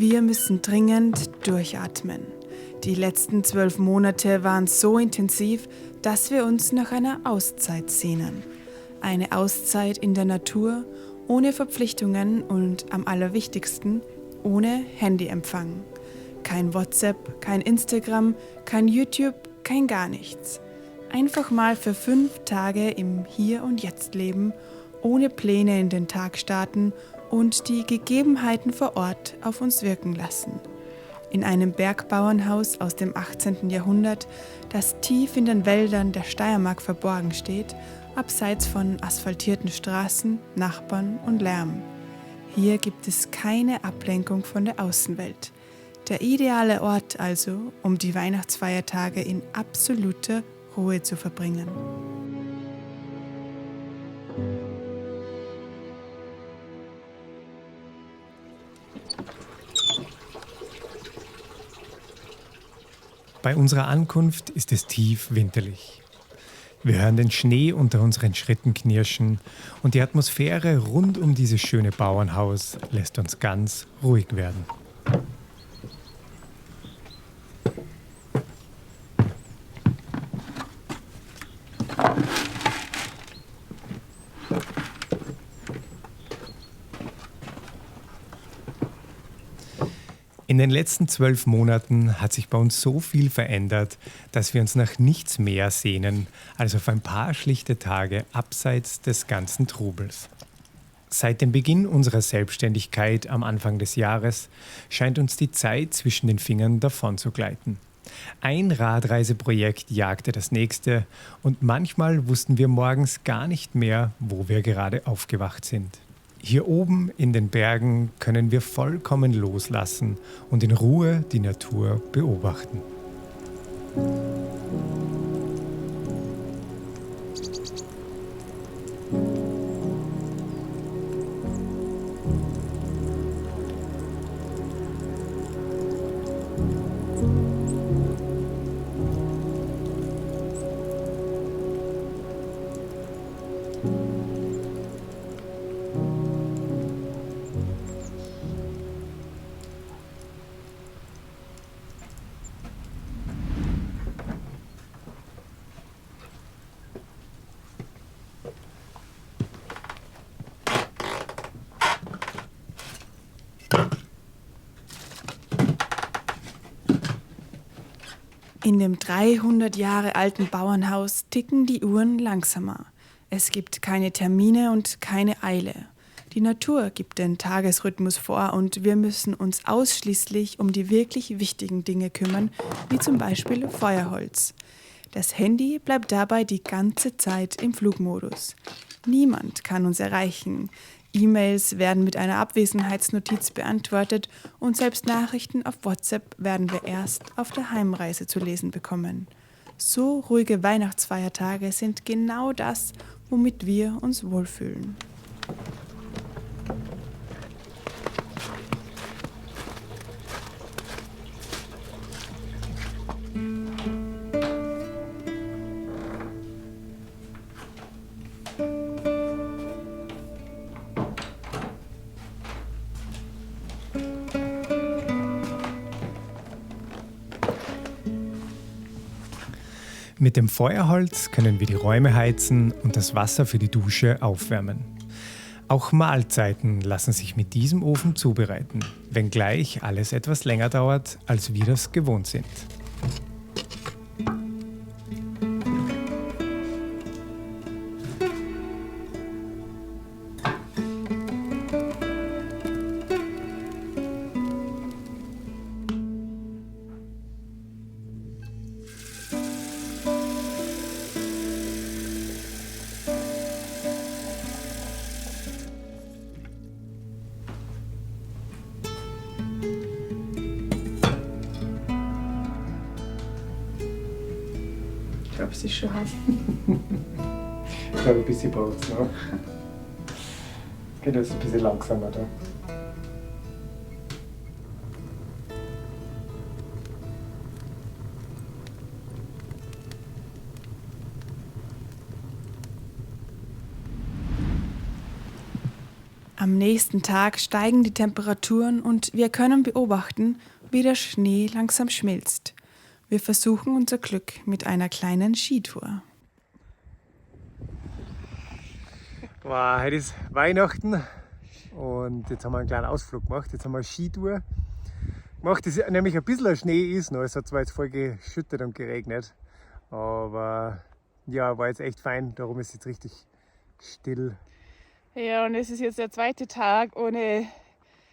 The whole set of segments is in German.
Wir müssen dringend durchatmen. Die letzten 12 Monate waren so intensiv, dass wir uns nach einer Auszeit sehnen. Eine Auszeit in der Natur, ohne Verpflichtungen und am allerwichtigsten, ohne Handyempfang. Kein WhatsApp, kein Instagram, kein YouTube, kein gar nichts. Einfach mal für 5 Tage im Hier und Jetzt leben, ohne Pläne in den Tag starten und die Gegebenheiten vor Ort auf uns wirken lassen. In einem Bergbauernhaus aus dem 18. Jahrhundert, das tief in den Wäldern der Steiermark verborgen steht, abseits von asphaltierten Straßen, Nachbarn und Lärm. Hier gibt es keine Ablenkung von der Außenwelt. Der ideale Ort also, um die Weihnachtsfeiertage in absoluter Ruhe zu verbringen. Bei unserer Ankunft ist es tief winterlich. Wir hören den Schnee unter unseren Schritten knirschen und die Atmosphäre rund um dieses schöne Bauernhaus lässt uns ganz ruhig werden. In den letzten 12 Monaten hat sich bei uns so viel verändert, dass wir uns nach nichts mehr sehnen, als auf ein paar schlichte Tage abseits des ganzen Trubels. Seit dem Beginn unserer Selbstständigkeit am Anfang des Jahres scheint uns die Zeit zwischen den Fingern davon zu gleiten. Ein Radreiseprojekt jagte das nächste und manchmal wussten wir morgens gar nicht mehr, wo wir gerade aufgewacht sind. Hier oben in den Bergen können wir vollkommen loslassen und in Ruhe die Natur beobachten. In dem 300 Jahre alten Bauernhaus ticken die Uhren langsamer. Es gibt keine Termine und keine Eile. Die Natur gibt den Tagesrhythmus vor und wir müssen uns ausschließlich um die wirklich wichtigen Dinge kümmern, wie zum Beispiel Feuerholz. Das Handy bleibt dabei die ganze Zeit im Flugmodus. Niemand kann uns erreichen. E-Mails werden mit einer Abwesenheitsnotiz beantwortet und selbst Nachrichten auf WhatsApp werden wir erst auf der Heimreise zu lesen bekommen. So ruhige Weihnachtsfeiertage sind genau das, womit wir uns wohlfühlen. Mit dem Feuerholz können wir die Räume heizen und das Wasser für die Dusche aufwärmen. Auch Mahlzeiten lassen sich mit diesem Ofen zubereiten, wenngleich alles etwas länger dauert, als wir das gewohnt sind. Ich glaube, es ist schon heiß. Ich glaube, ein bisschen braucht es noch. Geht jetzt ein bisschen langsamer da. Am nächsten Tag steigen die Temperaturen und wir können beobachten, wie der Schnee langsam schmilzt. Wir versuchen unser Glück mit einer kleinen Skitour. Wow, heute ist Weihnachten und jetzt haben wir einen kleinen Ausflug gemacht. Jetzt haben wir eine Skitour gemacht, dass nämlich ein bisschen Schnee ist noch. Es hat zwar jetzt voll geschüttet und geregnet, aber ja, war jetzt echt fein. Darum ist es jetzt richtig still. Ja, und es ist jetzt der zweite Tag ohne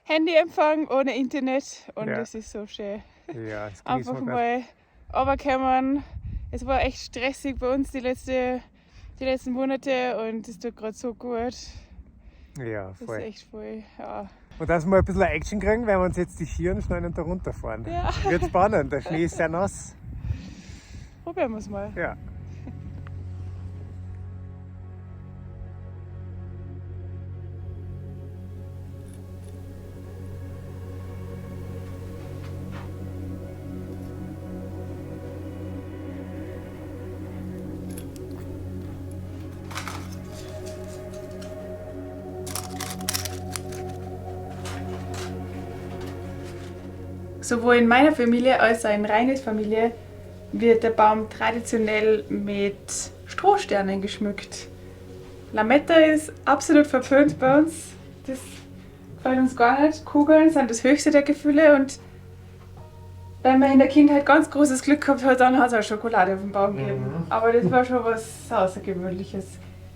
Handyempfang, ohne Internet und Ja. das ist so schön. Ja, das genießen Einfach wir grad. mal runterkommen. Es war echt stressig bei uns die letzten Monate und es tut gerade so gut. Ja, Das ist voll. echt voll, ja. Und dass wir ein bisschen Action kriegen, werden wir uns jetzt die Ski anschneiden und da runterfahren. Ja. Wird spannend, der Schnee ist sehr nass. Probieren wir es mal. Ja. Sowohl in meiner Familie als auch in Reines Familie wird der Baum traditionell mit Strohsternen geschmückt. Lametta ist absolut verpönt bei uns. Das gefällt uns gar nicht. Kugeln sind das höchste der Gefühle und wenn man in der Kindheit ganz großes Glück gehabt hat, dann hat es auch Schokolade auf dem Baum gegeben. Aber das war schon was Außergewöhnliches.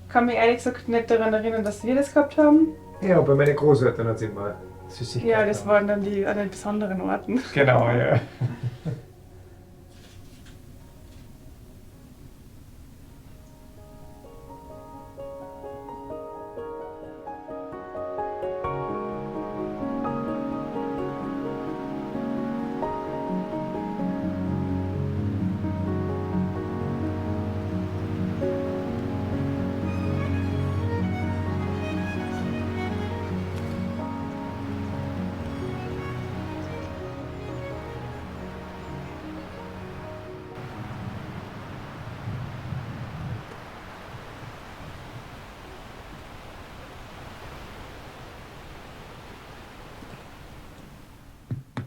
Ich kann mich ehrlich gesagt nicht daran erinnern, dass wir das gehabt haben. Ja, bei meinen Großeltern hat es immer Süßigkeiten. Ja, das waren dann die an den besonderen Orten. Genau, ja.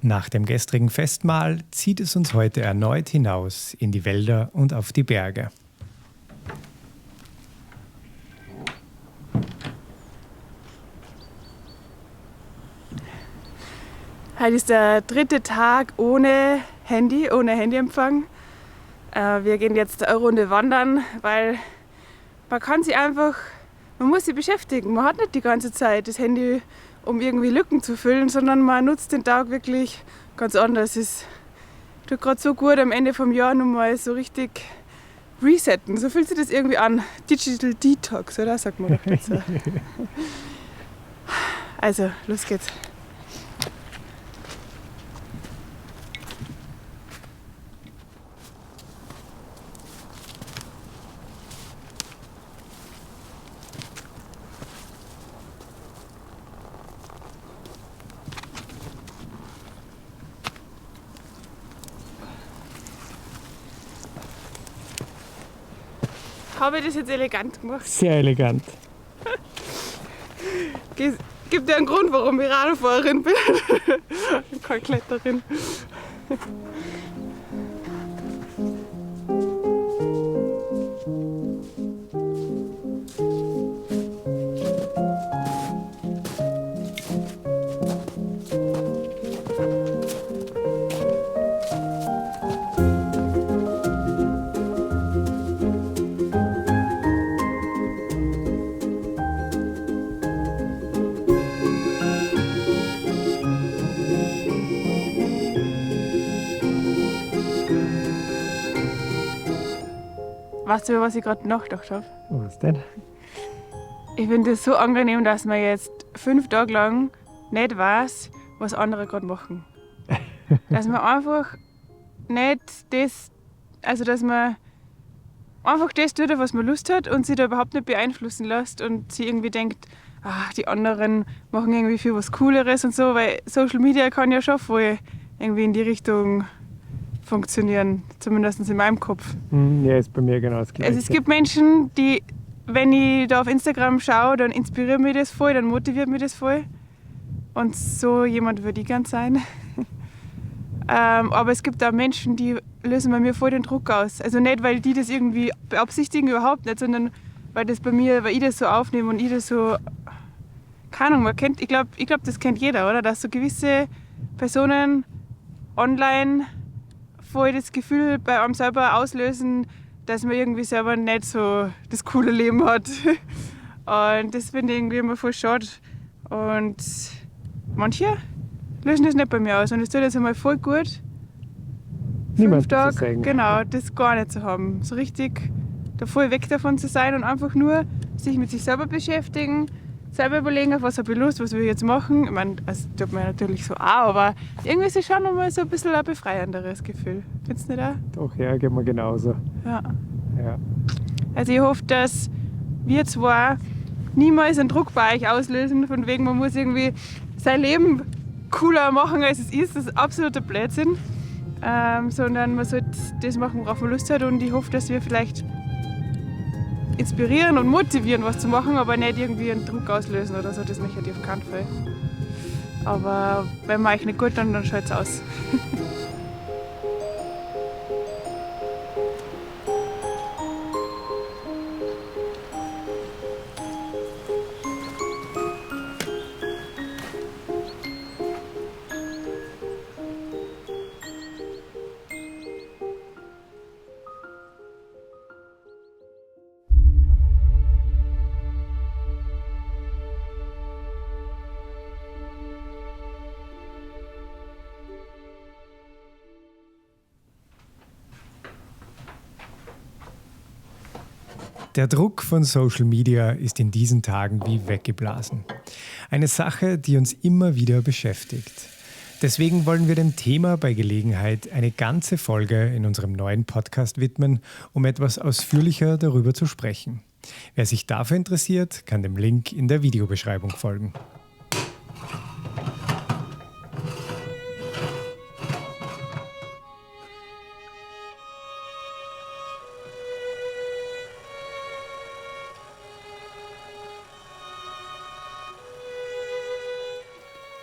Nach dem gestrigen Festmahl zieht es uns heute erneut hinaus in die Wälder und auf die Berge. Heute ist der dritte Tag ohne Handy, ohne Handyempfang. Wir gehen jetzt eine Runde wandern, weil man kann sich einfach, man muss sich beschäftigen. Man hat nicht die ganze Zeit das Handy, um irgendwie Lücken zu füllen, sondern man nutzt den Tag wirklich ganz anders. Es tut gerade so gut am Ende vom Jahr nochmal so richtig resetten. So fühlt sich das irgendwie an. Digital Detox, oder? Sagt man doch dazu. Also, los geht's. Habe ich das jetzt elegant gemacht? Sehr elegant. Gibt ja einen Grund, warum ich Radfahrerin bin. Keine Kletterin. Weißt du, über was ich gerade nachgedacht habe? Was denn? Ich finde es so angenehm, dass man jetzt 5 Tage lang nicht weiß, was andere gerade machen. Dass man einfach nicht das, also dass man einfach das tut, was man Lust hat und sich da überhaupt nicht beeinflussen lässt und sich irgendwie denkt, ach, die anderen machen irgendwie viel was Cooleres und so, weil Social Media kann ja schon voll irgendwie in die Richtung funktionieren, zumindest in meinem Kopf. Ja, ist bei mir genau das Gleiche. Also es gibt Menschen, die wenn ich da auf Instagram schaue, dann inspiriert mich das voll, dann motiviert mich das voll. Und so jemand würde ich gern sein. Aber es gibt auch Menschen, die lösen bei mir voll den Druck aus. Also nicht, weil die das irgendwie beabsichtigen, überhaupt nicht, sondern weil ich das so aufnehme und ich das so, keine Ahnung, ich glaube, das kennt jeder, oder? Dass so gewisse Personen online voll das Gefühl bei einem selber auslösen, dass man irgendwie selber nicht so das coole Leben hat. Und das finde ich irgendwie immer voll schade. Und manche lösen das nicht bei mir aus. Und es tut jetzt einmal voll gut, 5 Tage, genau, das gar nicht zu haben. So richtig da voll weg davon zu sein und einfach nur sich mit sich selber beschäftigen, selber überlegen, auf was habe ich Lust, was will ich jetzt machen. Ich meine, das tut man natürlich so auch, aber irgendwie ist es schon nochmal so ein bisschen ein befreienderes Gefühl. Findest du nicht auch? Doch, ja, geht mir genauso. Ja. Ja. Also ich hoffe, dass wir zwei niemals einen Druck bei euch auslösen, von wegen, man muss irgendwie sein Leben cooler machen, als es ist. Das ist absoluter Blödsinn. Sondern man sollte das machen, worauf man Lust hat. Und ich hoffe, dass wir vielleicht inspirieren und motivieren, was zu machen, aber nicht irgendwie einen Druck auslösen oder so. Das möchte ich auf keinen Fall. Aber wenn man euch nicht gut dann schaut es aus. Der Druck von Social Media ist in diesen Tagen wie weggeblasen. Eine Sache, die uns immer wieder beschäftigt. Deswegen wollen wir dem Thema bei Gelegenheit eine ganze Folge in unserem neuen Podcast widmen, um etwas ausführlicher darüber zu sprechen. Wer sich dafür interessiert, kann dem Link in der Videobeschreibung folgen.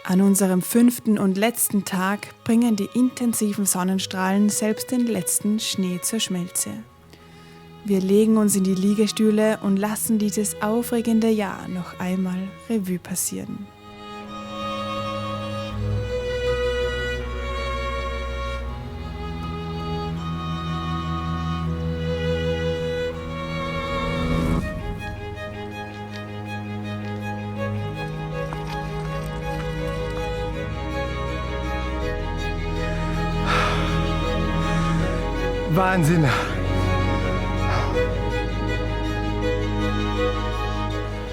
An unserem 5. und letzten Tag bringen die intensiven Sonnenstrahlen selbst den letzten Schnee zur Schmelze. Wir legen uns in die Liegestühle und lassen dieses aufregende Jahr noch einmal Revue passieren. Wahnsinn!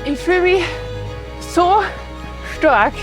Ich fühle mich so stark.